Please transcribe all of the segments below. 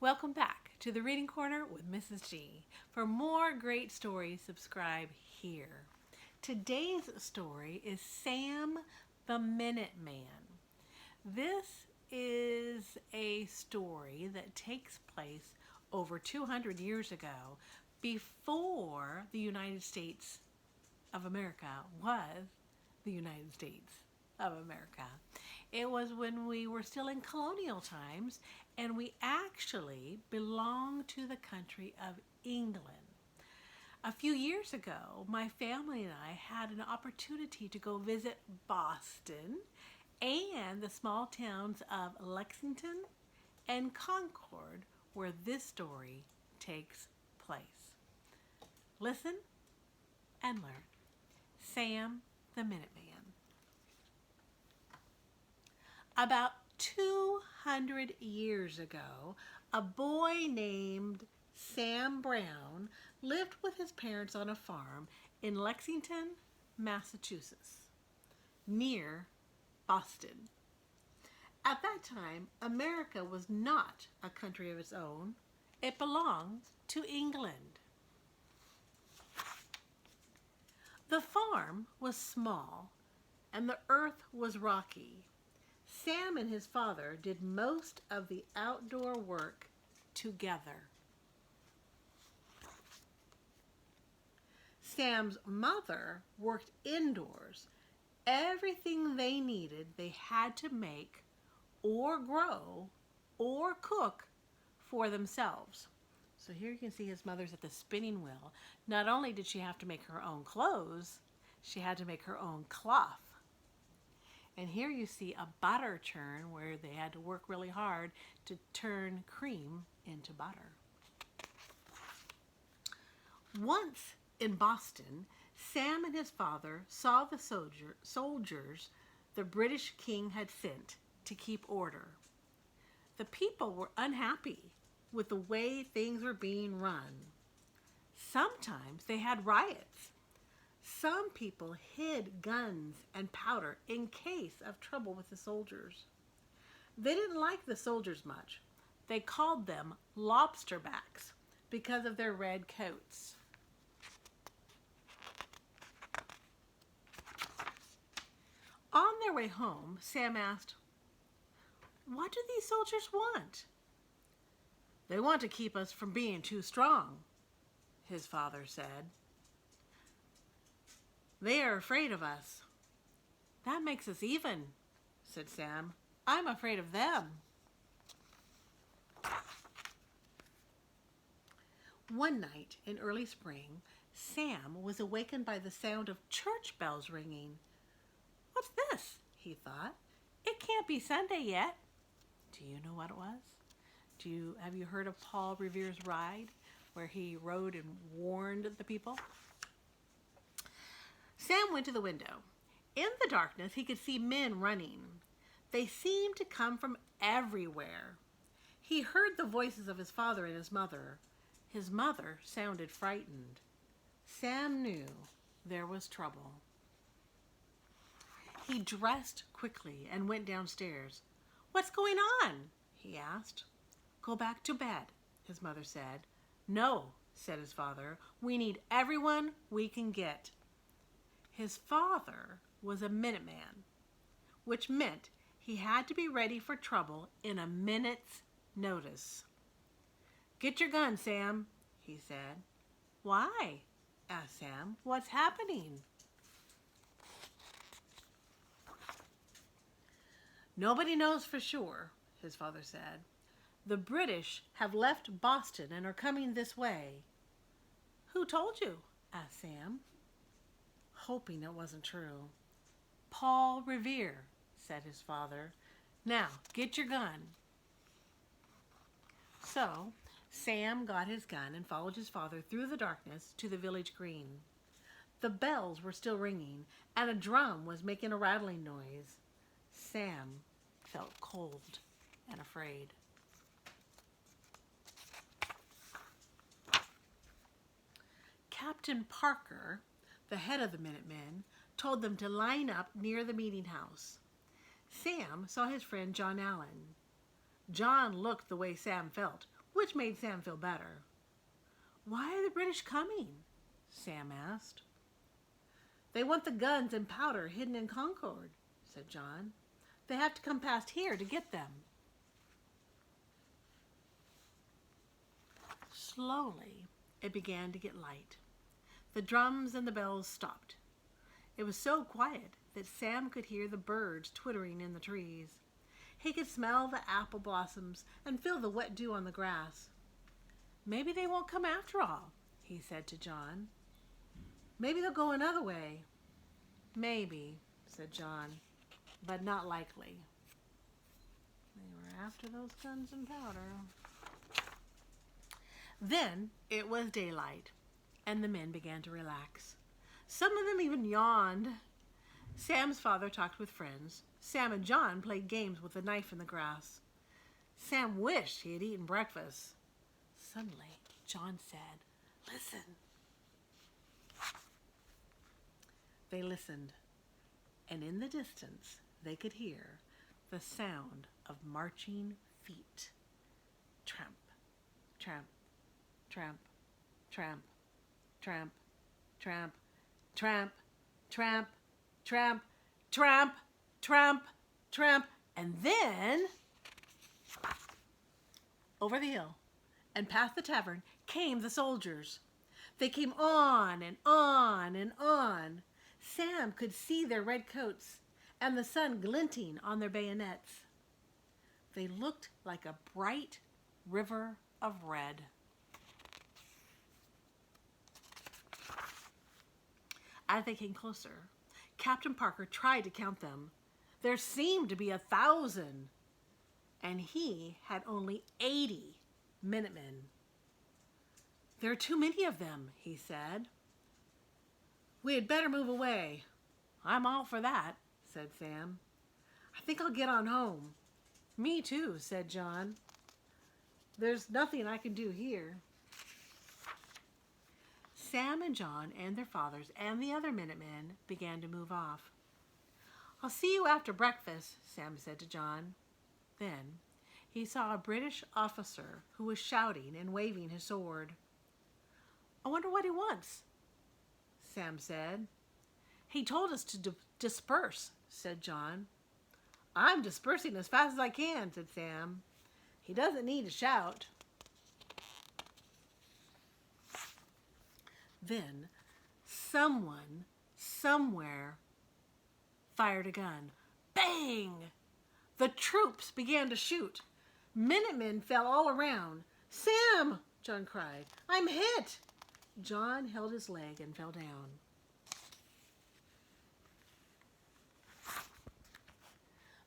Welcome back to the Reading Corner with Mrs. G. For more great stories, subscribe here. Today's story is Sam the Minuteman. This is a story that takes place over 200 years ago, before the United States of America was the United States of America. It was when we were still in colonial times, and we actually belonged to the country of England. A few years ago, my family and I had an opportunity to go visit Boston and the small towns of Lexington and Concord, where this story takes place. Listen and learn. Sam the Minuteman. About 200 years ago, a boy named Sam Brown lived with his parents on a farm in Lexington, Massachusetts, near Boston. At that time, America was not a country of its own. It belonged to England. The farm was small and the earth was rocky. Sam and his father did most of the outdoor work together. Sam's mother worked indoors. Everything they needed, they had to make or grow or cook for themselves. So here you can see his mother's at the spinning wheel. Not only did she have to make her own clothes, she had to make her own cloth. And here you see a butter churn where they had to work really hard to turn cream into butter. Once in Boston, Sam and his father saw the soldiers the British king had sent to keep order. The people were unhappy with the way things were being run. Sometimes they had riots. Some people hid guns and powder in case of trouble with the soldiers. They didn't like the soldiers much. They called them lobsterbacks because of their red coats. On their way home, Sam asked, "What do these soldiers want?" "They want to keep us from being too strong," his father said. "They are afraid of us." "That makes us even," said Sam. "I'm afraid of them." One night in early spring, Sam was awakened by the sound of church bells ringing. "What's this?" he thought. "It can't be Sunday yet." Do you know what it was? Have you heard of Paul Revere's Ride, where he rode and warned the people? Sam went to the window. In the darkness, he could see men running. They seemed to come from everywhere. He heard the voices of his father and his mother. His mother sounded frightened. Sam knew there was trouble. He dressed quickly and went downstairs. "What's going on?" he asked. "Go back to bed," his mother said. "No," said his father. "We need everyone we can get." His father was a Minuteman, which meant he had to be ready for trouble in a minute's notice. "Get your gun, Sam," he said. "Why?" asked Sam. "What's happening?" "Nobody knows for sure," his father said. "The British have left Boston and are coming this way." "Who told you?" asked Sam, hoping it wasn't true. "Paul Revere," said his father. "Now, get your gun." So, Sam got his gun and followed his father through the darkness to the village green. The bells were still ringing, and a drum was making a rattling noise. Sam felt cold and afraid. Captain Parker, the head of the Minutemen, told them to line up near the meeting house. Sam saw his friend John Allen. John looked the way Sam felt, which made Sam feel better. "Why are the British coming?" Sam asked. "They want the guns and powder hidden in Concord," said John. "They have to come past here to get them." Slowly, it began to get light. The drums and the bells stopped. It was so quiet that Sam could hear the birds twittering in the trees. He could smell the apple blossoms and feel the wet dew on the grass. "Maybe they won't come after all," he said to John. "Maybe they'll go another way." "Maybe," said John, "but not likely." They were after those guns and powder. Then it was daylight, and the men began to relax. Some of them even yawned. Sam's father talked with friends. Sam and John played games with a knife in the grass. Sam wished he had eaten breakfast. Suddenly, John said, "Listen." They listened, and in the distance they could hear the sound of marching feet. Tramp, tramp, tramp, tramp, tramp, tramp, tramp, tramp, tramp, tramp, tramp, tramp, and then over the hill and past the tavern came the soldiers. They came on and on and on. Sam could see their red coats and the sun glinting on their bayonets. They looked like a bright river of red. As they came closer, Captain Parker tried to count them. There seemed to be 1,000, and he had only 80 Minutemen. "There are too many of them," he said. "We had better move away." "I'm all for that," said Sam. "I think I'll get on home." "Me too," said John. "There's nothing I can do here." Sam and John and their fathers and the other Minutemen began to move off. "I'll see you after breakfast," Sam said to John. Then he saw a British officer who was shouting and waving his sword. "I wonder what he wants," Sam said. "He told us to disperse," said John. "I'm dispersing as fast as I can," said Sam. "He doesn't need to shout." Then someone, somewhere, fired a gun. Bang! The troops began to shoot. Minutemen fell all around. "Sam!" John cried. "I'm hit!" John held his leg and fell down.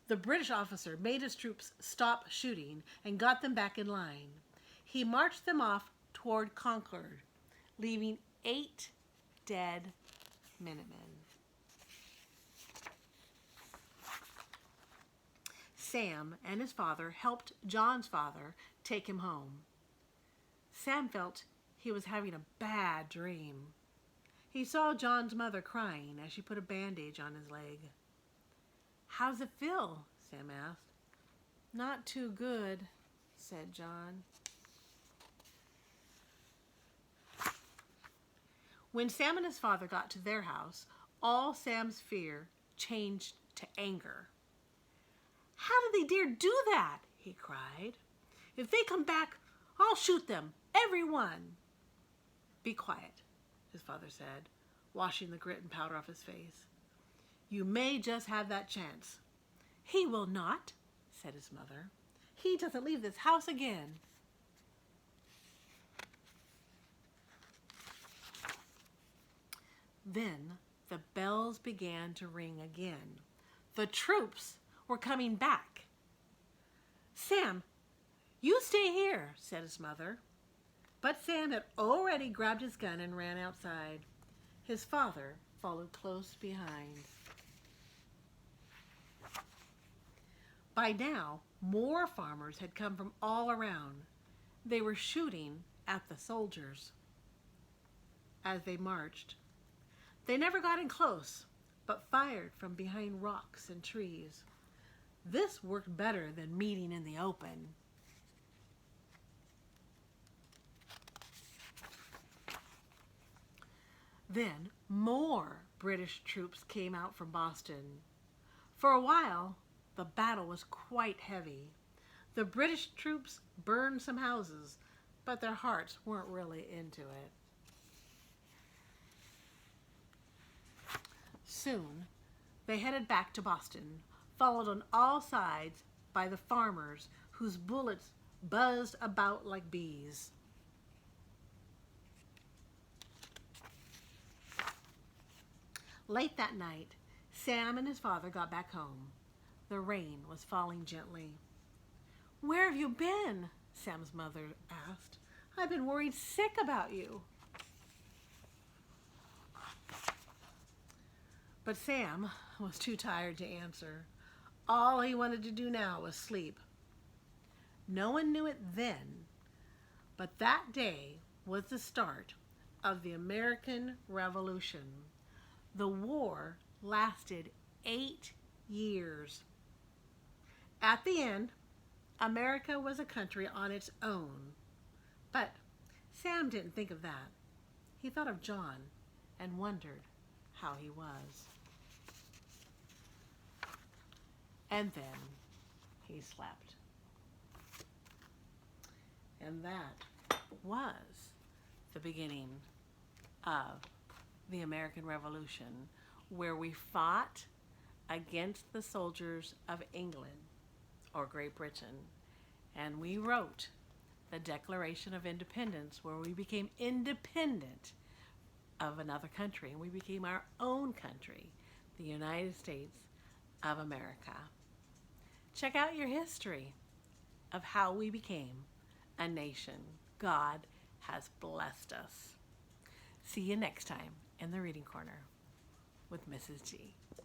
The British officer made his troops stop shooting and got them back in line. He marched them off toward Concord, leaving 8 dead Minutemen. Sam and his father helped John's father take him home. Sam felt he was having a bad dream. He saw John's mother crying as she put a bandage on his leg. "How's it feel?" Sam asked. "Not too good," said John. When Sam and his father got to their house, all Sam's fear changed to anger. "How did they dare do that?" he cried. "If they come back, I'll shoot them, every one." "Be quiet," his father said, washing the grit and powder off his face. "You may just have that chance." "He will not," said his mother. "He doesn't leave this house again." Then the bells began to ring again. The troops were coming back. "Sam, you stay here," said his mother. But Sam had already grabbed his gun and ran outside. His father followed close behind. By now, more farmers had come from all around. They were shooting at the soldiers as they marched. They never got in close, but fired from behind rocks and trees. This worked better than meeting in the open. Then more British troops came out from Boston. For a while, the battle was quite heavy. The British troops burned some houses, but their hearts weren't really into it. Soon, they headed back to Boston, followed on all sides by the farmers whose bullets buzzed about like bees. Late that night, Sam and his father got back home. The rain was falling gently. "Where have you been?" Sam's mother asked. "I've been worried sick about you." But Sam was too tired to answer. All he wanted to do now was sleep. No one knew it then, but that day was the start of the American Revolution. The war lasted 8 years. At the end, America was a country on its own. But Sam didn't think of that. He thought of John and wondered how he was. And then he slept. And that was the beginning of the American Revolution, where we fought against the soldiers of England or Great Britain, and we wrote the Declaration of Independence, where we became independent of another country, and we became our own country, the United States of America. Check out your history of how we became a nation. God has blessed us. See you next time in the Reading Corner with Mrs. G.